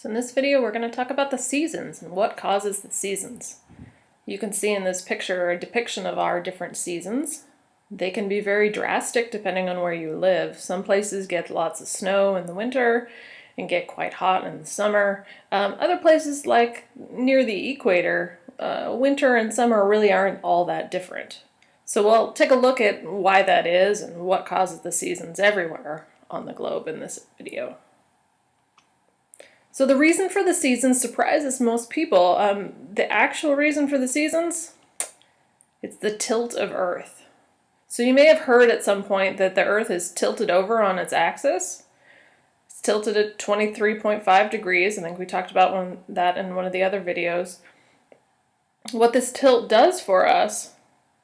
So in this video we're going to talk about the seasons and what causes the seasons. You can see in this picture a depiction of our different seasons. They can be very drastic depending on where you live. Some places get lots of snow in the winter and get quite hot in the summer. Other places, like near the equator, winter and summer really aren't all that different. So we'll take a look at why that is and what causes the seasons everywhere on the globe in this video. So the reason for the seasons surprises most people. The actual reason for the seasons, it's the tilt of Earth. So you may have heard at some point that the Earth is tilted over on its axis. It's tilted at 23.5 degrees. I think we talked about that in one of the other videos. What this tilt does for us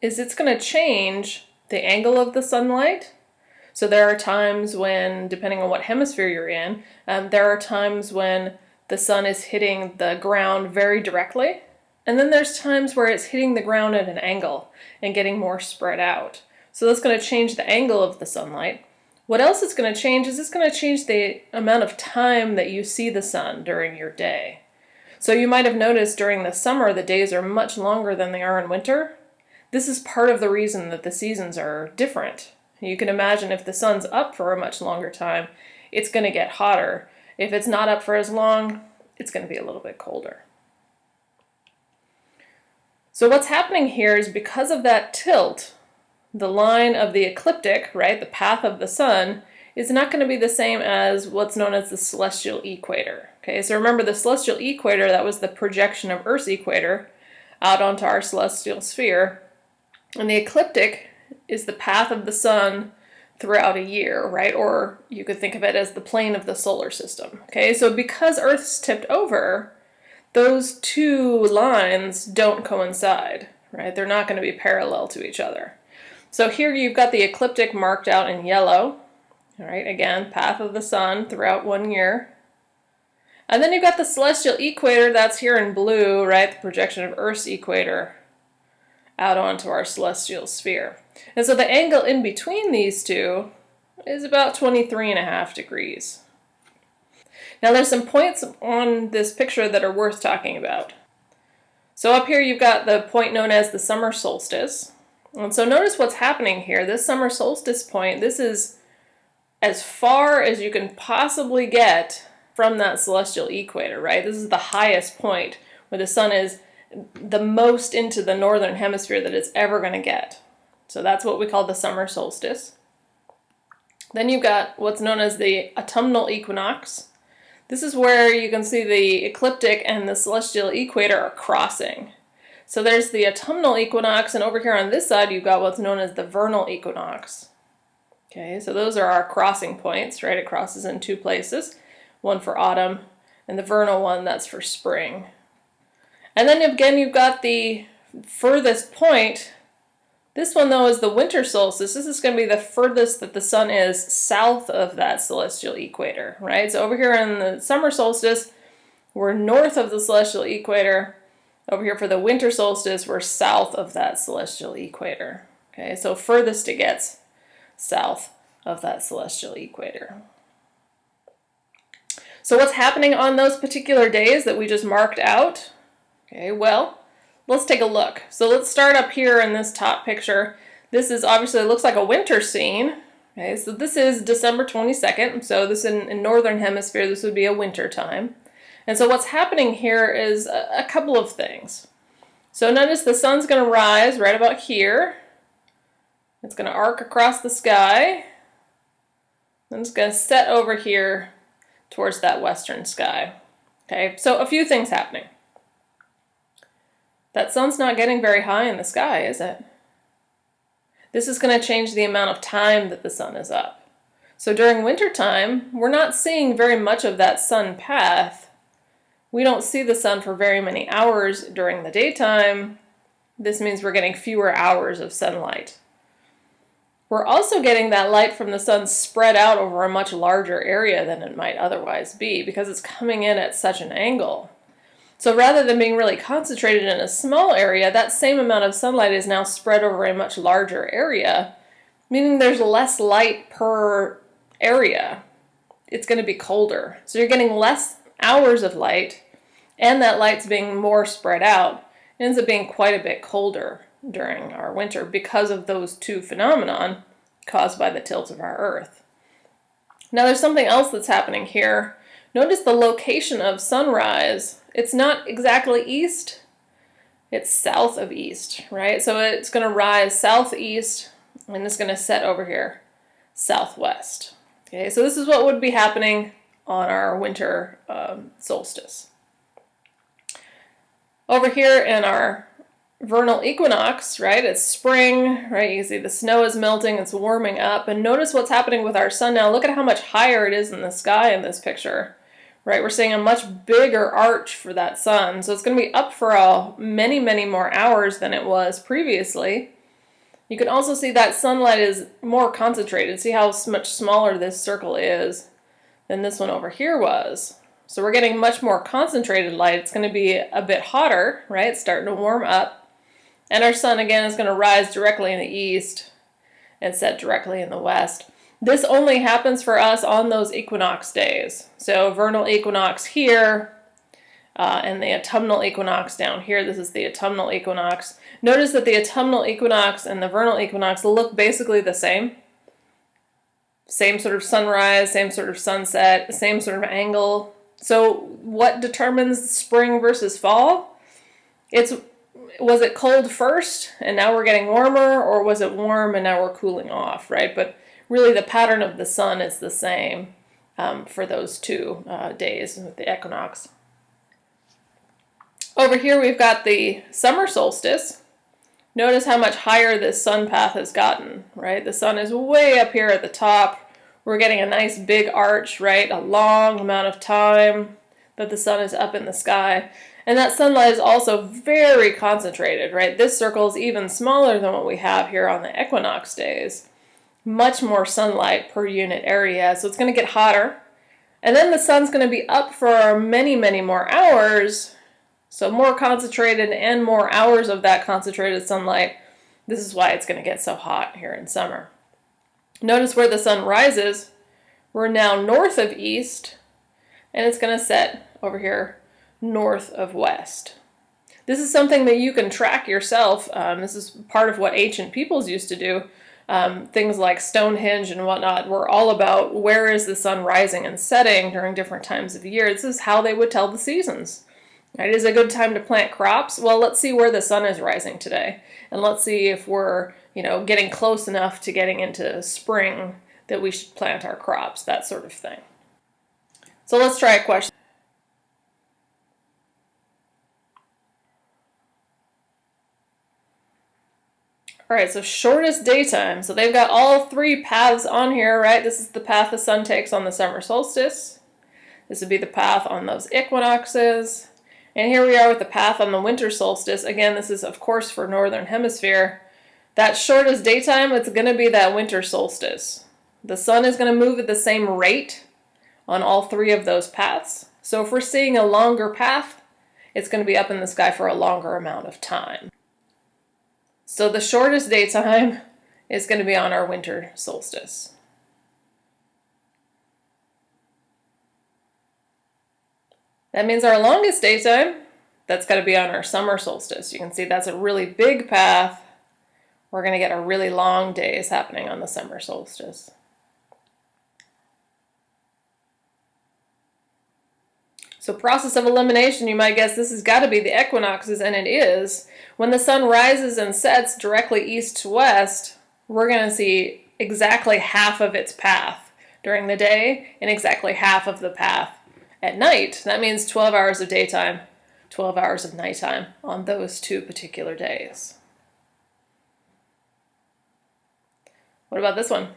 is it's going to change the angle of the sunlight. So there are times when, depending on what hemisphere you're in, there are times when the sun is hitting the ground very directly. And then there's times where it's hitting the ground at an angle and getting more spread out. So that's going to change the angle of the sunlight. What else it's going to change is it's going to change the amount of time that you see the sun during your day. So you might have noticed during the summer the days are much longer than they are in winter. This is part of the reason that the seasons are different. You can imagine if the sun's up for a much longer time, it's going to get hotter. If it's not up for as long, it's going to be a little bit colder. So what's happening here is because of that tilt, the line of the ecliptic, right, the path of the sun, is not going to be the same as what's known as the celestial equator. Okay, so remember the celestial equator, that was the projection of Earth's equator out onto our celestial sphere. And the ecliptic is the path of the sun throughout a year, right? Or you could think of it as the plane of the solar system. Okay, so because Earth's tipped over, those two lines don't coincide, right? They're not going to be parallel to each other. So here you've got the ecliptic marked out in yellow, all right? Again, path of the sun throughout 1 year. And then you've got the celestial equator, that's here in blue, right? The projection of Earth's equator out onto our celestial sphere. And so the angle in between these two is about 23.5 degrees. Now there's some points on this picture that are worth talking about. So up here you've got the point known as the summer solstice. And so notice what's happening here. This summer solstice point, this is as far as you can possibly get from that celestial equator, right? This is the highest point where the sun is the most into the northern hemisphere that it's ever going to get. So that's what we call the summer solstice. Then you've got what's known as the autumnal equinox. This is where you can see the ecliptic and the celestial equator are crossing. So there's the autumnal equinox, and over here on this side you've got what's known as the vernal equinox. Okay, so those are our crossing points, right? It crosses in two places, one for autumn and the vernal one, that's for spring. And then again you've got the furthest point. This one though is the winter solstice. This is going to be the furthest that the sun is south of that celestial equator, right? So over here in the summer solstice, we're north of the celestial equator. Over here for the winter solstice, we're south of that celestial equator. Okay, so furthest it gets south of that celestial equator. So what's happening on those particular days that we just marked out? Okay, well, let's take a look. So let's start up here in this top picture. This is obviously, it looks like a winter scene. Okay, so this is December 22nd. So this in northern hemisphere, this would be a winter time. And so what's happening here is a couple of things. So notice the sun's going to rise right about here. It's going to arc across the sky. And it's going to set over here towards that western sky. Okay, so a few things happening. That sun's not getting very high in the sky, is it? This is going to change the amount of time that the sun is up. So during winter time, we're not seeing very much of that sun path. We don't see the sun for very many hours during the daytime. This means we're getting fewer hours of sunlight. We're also getting that light from the sun spread out over a much larger area than it might otherwise be because it's coming in at such an angle. So rather than being really concentrated in a small area, that same amount of sunlight is now spread over a much larger area, meaning there's less light per area. It's going to be colder. So you're getting less hours of light, and that light's being more spread out, it ends up being quite a bit colder during our winter because of those two phenomenon caused by the tilt of our Earth. Now there's something else that's happening here. Notice the location of sunrise. It's not exactly east, it's south of east, right? So it's going to rise southeast and it's going to set over here southwest. Okay, so this is what would be happening on our winter solstice. Over here in our vernal equinox, right, it's spring, right, you can see the snow is melting, it's warming up, and notice what's happening with our sun now. Look at how much higher it is in the sky in this picture, right? We're seeing a much bigger arch for that sun, so it's going to be up for many, many more hours than it was previously. You can also see that sunlight is more concentrated. See how much smaller this circle is than this one over here was. So we're getting much more concentrated light. It's going to be a bit hotter, right? It's starting to warm up. And our sun, again, is going to rise directly in the east and set directly in the west. This only happens for us on those equinox days. So vernal equinox here, and the autumnal equinox down here. This is the autumnal equinox. Notice that the autumnal equinox and the vernal equinox look basically the same. Same sort of sunrise, same sort of sunset, same sort of angle. So what determines spring versus fall? Was it cold first and now we're getting warmer, or was it warm and now we're cooling off, right? But really the pattern of the sun is the same for those two days with the equinox. Over here we've got the summer solstice. Notice how much higher this sun path has gotten, right? The sun is way up here at the top. We're getting a nice big arch, right? A long amount of time that the sun is up in the sky. And that sunlight is also very concentrated, right? This circle is even smaller than what we have here on the equinox days. Much more sunlight per unit area, so it's going to get hotter. And then the sun's going to be up for many, many more hours. So more concentrated and more hours of that concentrated sunlight. This is why it's going to get so hot here in summer. Notice where the sun rises. We're now north of east, and it's going to set over here north of west. This is something that you can track yourself. This is part of what ancient peoples used to do. Things like Stonehenge and whatnot were all about where is the sun rising and setting during different times of the year. This is how they would tell the seasons. Right? Is it a good time to plant crops? Well, let's see where the sun is rising today. And let's see if we're, getting close enough to getting into spring that we should plant our crops, that sort of thing. So let's try a question. All right, so shortest daytime. So they've got all three paths on here, right? This is the path the sun takes on the summer solstice. This would be the path on those equinoxes. And here we are with the path on the winter solstice. Again, this is, of course, for northern hemisphere. That shortest daytime, it's going to be that winter solstice. The sun is going to move at the same rate on all three of those paths. So if we're seeing a longer path, it's going to be up in the sky for a longer amount of time. So the shortest daytime is going to be on our winter solstice. That means our longest daytime, that's got to be on our summer solstice. You can see that's a really big path. We're going to get a really long days happening on the summer solstice. So process of elimination, you might guess this has got to be the equinoxes, and it is. When the sun rises and sets directly east to west, we're going to see exactly half of its path during the day and exactly half of the path at night. That means 12 hours of daytime, 12 hours of nighttime on those two particular days. What about this one?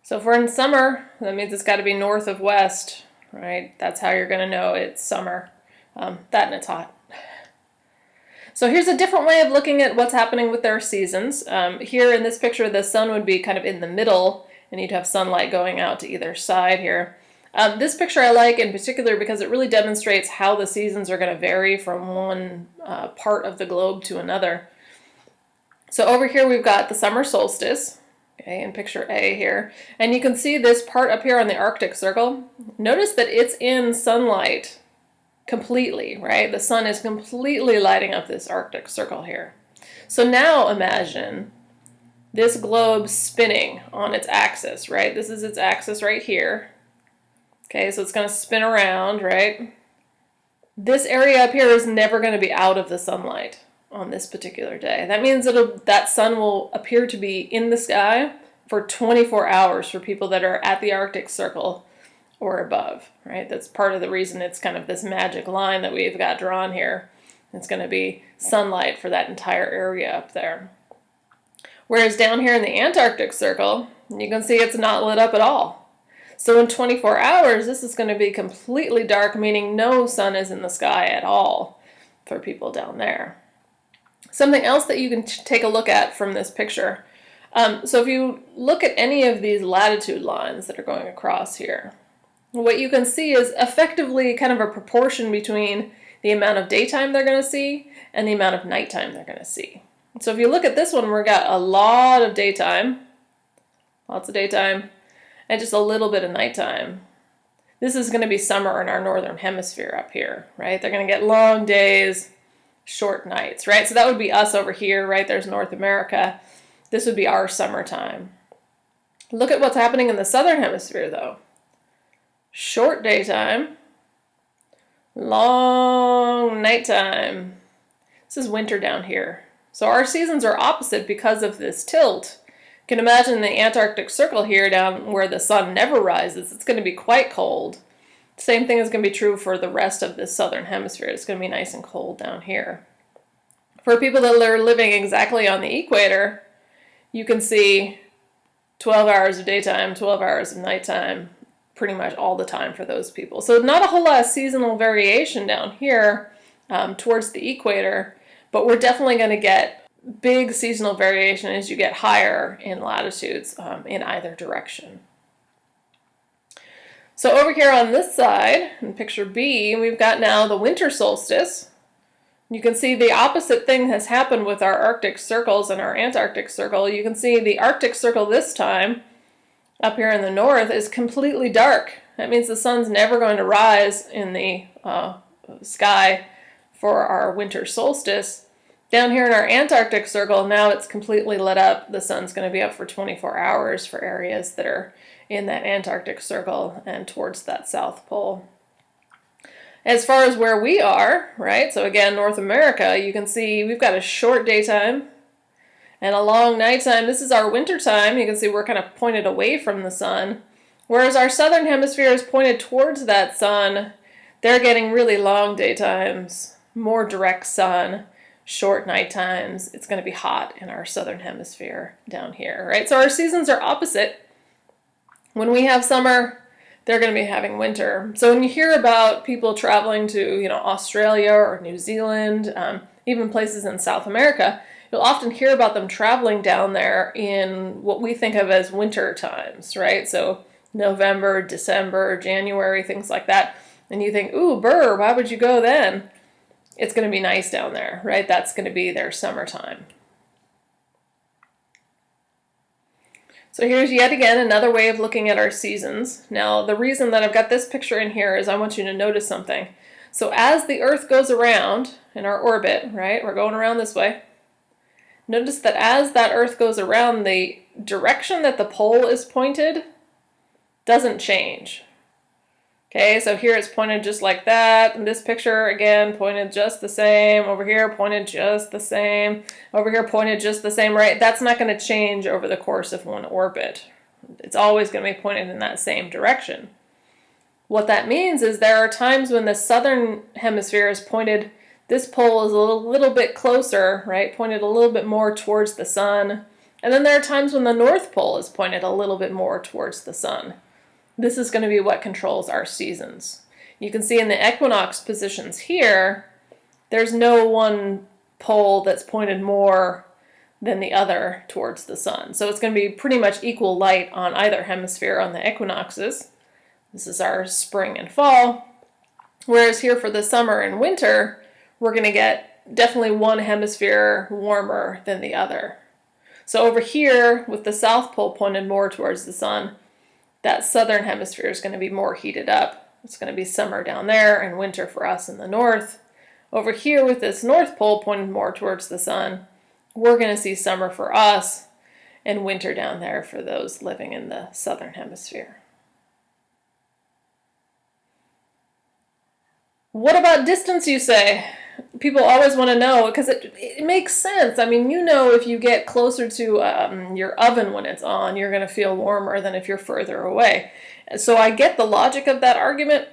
So if we're in summer, that means it's got to be north of west, right? That's how you're going to know it's summer. That and it's hot. So here's a different way of looking at what's happening with their seasons. Here in this picture, the sun would be kind of in the middle, and you'd have sunlight going out to either side here. This picture I like in particular because it really demonstrates how the seasons are going to vary from one part of the globe to another. So over here we've got the summer solstice, okay, in picture A here. And you can see this part up here on the Arctic Circle. Notice that it's in sunlight completely, right? The sun is completely lighting up this Arctic Circle here. So now imagine this globe spinning on its axis, right? This is its axis right here. Okay, so it's going to spin around, right? This area up here is never going to be out of the sunlight on this particular day. That means that sun will appear to be in the sky for 24 hours for people that are at the Arctic Circle or above, right? That's part of the reason it's kind of this magic line that we've got drawn here. It's going to be sunlight for that entire area up there. Whereas down here in the Antarctic Circle, you can see it's not lit up at all. So in 24 hours, this is going to be completely dark, meaning no sun is in the sky at all for people down there. Something else that you can take a look at from this picture. So if you look at any of these latitude lines that are going across here, what you can see is effectively kind of a proportion between the amount of daytime they're going to see and the amount of nighttime they're going to see. So if you look at this one, we've got a lot of daytime, lots of daytime, and just a little bit of nighttime. This is going to be summer in our northern hemisphere up here, right? They're going to get long days, short nights, right? So that would be us over here, right? There's North America. This would be our summertime. Look at what's happening in the southern hemisphere, though. Short daytime, long nighttime. This is winter down here. So our seasons are opposite because of this tilt. You can imagine the Antarctic Circle here down where the sun never rises. It's going to be quite cold. Same thing is going to be true for the rest of the southern hemisphere. It's going to be nice and cold down here. For people that are living exactly on the equator, you can see 12 hours of daytime, 12 hours of nighttime, pretty much all the time for those people. So not a whole lot of seasonal variation down here towards the equator, but we're definitely going to get big seasonal variation as you get higher in latitudes in either direction. So over here on this side, in picture B, we've got now the winter solstice. You can see the opposite thing has happened with our Arctic circles and our Antarctic circle. You can see the Arctic circle this time, up here in the north, is completely dark. That means the sun's never going to rise in the sky for our winter solstice. Down here in our Antarctic circle, now it's completely lit up. The sun's going to be up for 24 hours for areas that are in that Antarctic circle and towards that South Pole. As far as where we are, right, so again, North America, you can see we've got a short daytime and a long nighttime. This is our winter time. You can see we're kind of pointed away from the sun. Whereas our southern hemisphere is pointed towards that sun, they're getting really long daytimes, more direct sun, short night times. It's going to be hot in our southern hemisphere down here, right? So our seasons are opposite. When we have summer, they're going to be having winter. So when you hear about people traveling to, Australia or New Zealand, even places in South America, you'll often hear about them traveling down there in what we think of as winter times, right? So November, December, January, things like that. And you think, ooh, brr, why would you go then? It's going to be nice down there, right? That's going to be their summertime. So here's yet again another way of looking at our seasons. Now, the reason that I've got this picture in here is I want you to notice something. So as the Earth goes around in our orbit, right, we're going around this way. Notice that as that Earth goes around, the direction that the pole is pointed doesn't change. Okay, so here it's pointed just like that. In this picture, again, pointed just the same. Over here, pointed just the same. Over here, pointed just the same, right? That's not going to change over the course of one orbit. It's always going to be pointed in that same direction. What that means is there are times when the southern hemisphere is pointed, this pole is a little bit closer, right? Pointed a little bit more towards the sun. And then there are times when the North Pole is pointed a little bit more towards the sun. This is going to be what controls our seasons. You can see in the equinox positions here, there's no one pole that's pointed more than the other towards the sun. So it's going to be pretty much equal light on either hemisphere on the equinoxes. This is our spring and fall. Whereas here for the summer and winter, we're going to get definitely one hemisphere warmer than the other. So over here, with the South Pole pointed more towards the sun, that southern hemisphere is going to be more heated up. It's going to be summer down there and winter for us in the north. Over here, with this North Pole pointed more towards the sun, we're going to see summer for us and winter down there for those living in the southern hemisphere. What about distance, you say? People always want to know, because it makes sense. I mean, if you get closer to your oven when it's on, you're going to feel warmer than if you're further away. So I get the logic of that argument.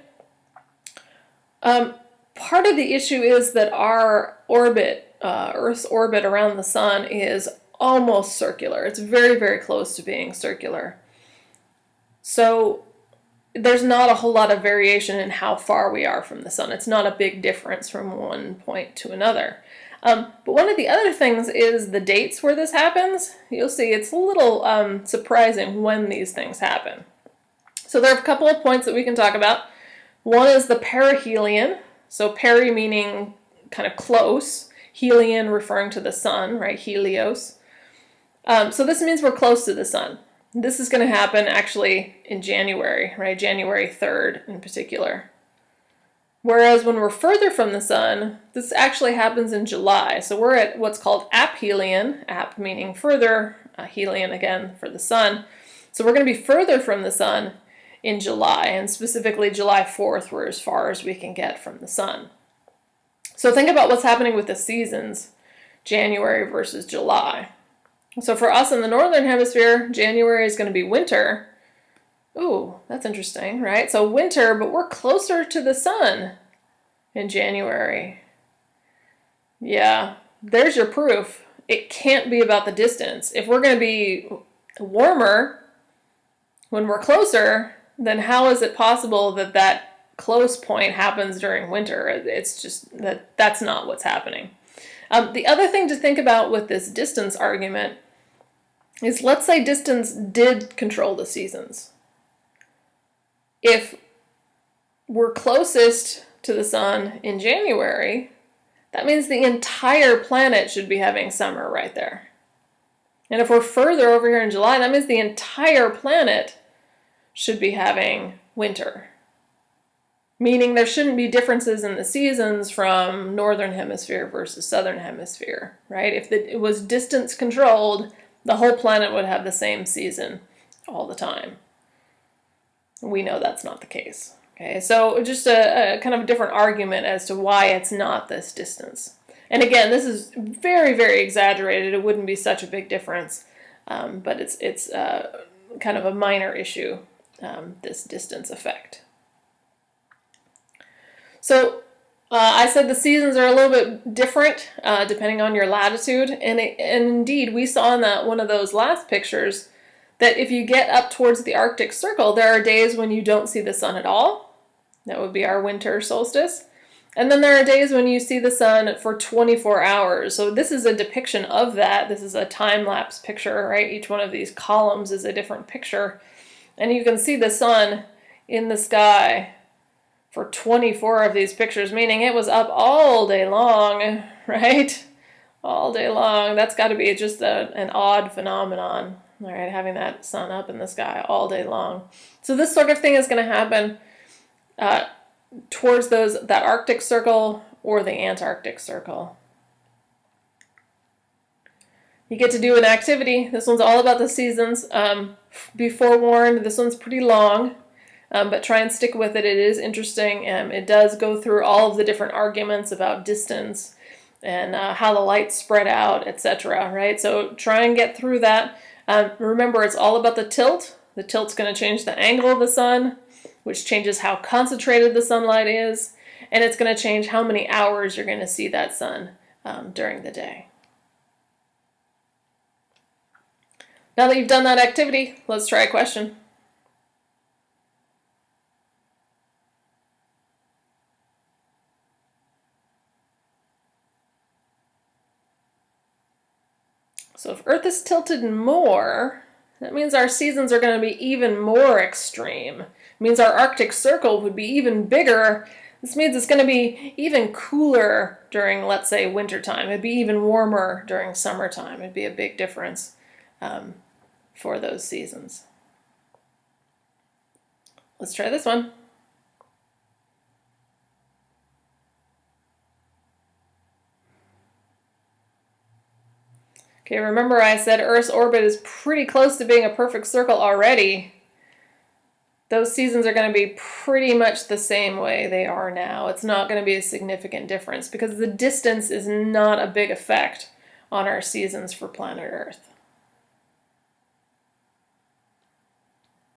Part of the issue is that our orbit, Earth's orbit around the sun, is almost circular. It's very, very close to being circular. So there's not a whole lot of variation in how far we are from the sun. It's not a big difference from one point to another. But one of the other things is the dates where this happens. You'll see it's a little surprising when these things happen. So there are a couple of points that we can talk about. One is the perihelion. So peri meaning kind of close, helion referring to the sun, right? Helios. So this means we're close to the sun. This is going to happen actually in January, right? January 3rd in particular. Whereas when we're further from the sun, this actually happens in July. So we're at what's called aphelion, ap meaning further, helion again for the sun. So we're going to be further from the sun in July, and specifically July 4th, we're as far as we can get from the sun. So think about what's happening with the seasons, January versus July. So for us in the northern hemisphere, January is going to be winter. Ooh, that's interesting, right? So winter, but we're closer to the sun in January. Yeah, there's your proof. It can't be about the distance. If we're going to be warmer when we're closer, then how is it possible that that close point happens during winter? It's just that's not what's happening. The other thing to think about with this distance argument is, let's say distance did control the seasons. If we're closest to the sun in January, that means the entire planet should be having summer right there. And if we're further over here in July, that means the entire planet should be having winter. Meaning there shouldn't be differences in the seasons from northern hemisphere versus southern hemisphere, right? If it was distance controlled, the whole planet would have the same season all the time. We know that's not the case. Okay, so just a kind of a different argument as to why it's not this distance. And again, this is very, very exaggerated. It wouldn't be such a big difference, but it's kind of a minor issue, this distance effect. So I said the seasons are a little bit different depending on your latitude, and indeed we saw in that one of those last pictures that if you get up towards the Arctic Circle, there are days when you don't see the sun at all. That would be our winter solstice. And then there are days when you see the sun for 24 hours. So this is a depiction of that. This is a time-lapse picture, right? Each one of these columns is a different picture. And you can see the sun in the sky for 24 of these pictures, meaning it was up all day long, right? All day long. That's got to be just an odd phenomenon, all right, having that sun up in the sky all day long. So this sort of thing is going to happen towards that Arctic Circle or the Antarctic Circle. You get to do an activity. This one's all about the seasons. Be forewarned, this one's pretty long. But try and stick with it. It is interesting. It does go through all of the different arguments about distance and how the light spread out, etc. Right? So try and get through that. Remember, it's all about the tilt. The tilt's going to change the angle of the sun, which changes how concentrated the sunlight is, and it's going to change how many hours you're going to see that sun during the day. Now that you've done that activity, let's try a question. So if Earth is tilted more, that means our seasons are going to be even more extreme. It means our Arctic Circle would be even bigger This means it's going to be even cooler during, let's say, wintertime. It'd be even warmer during summertime. It'd be a big difference for those seasons. Let's try this one. Okay, remember I said Earth's orbit is pretty close to being a perfect circle already. Those seasons are going to be pretty much the same way they are now. It's not going to be a significant difference because the distance is not a big effect on our seasons for planet Earth.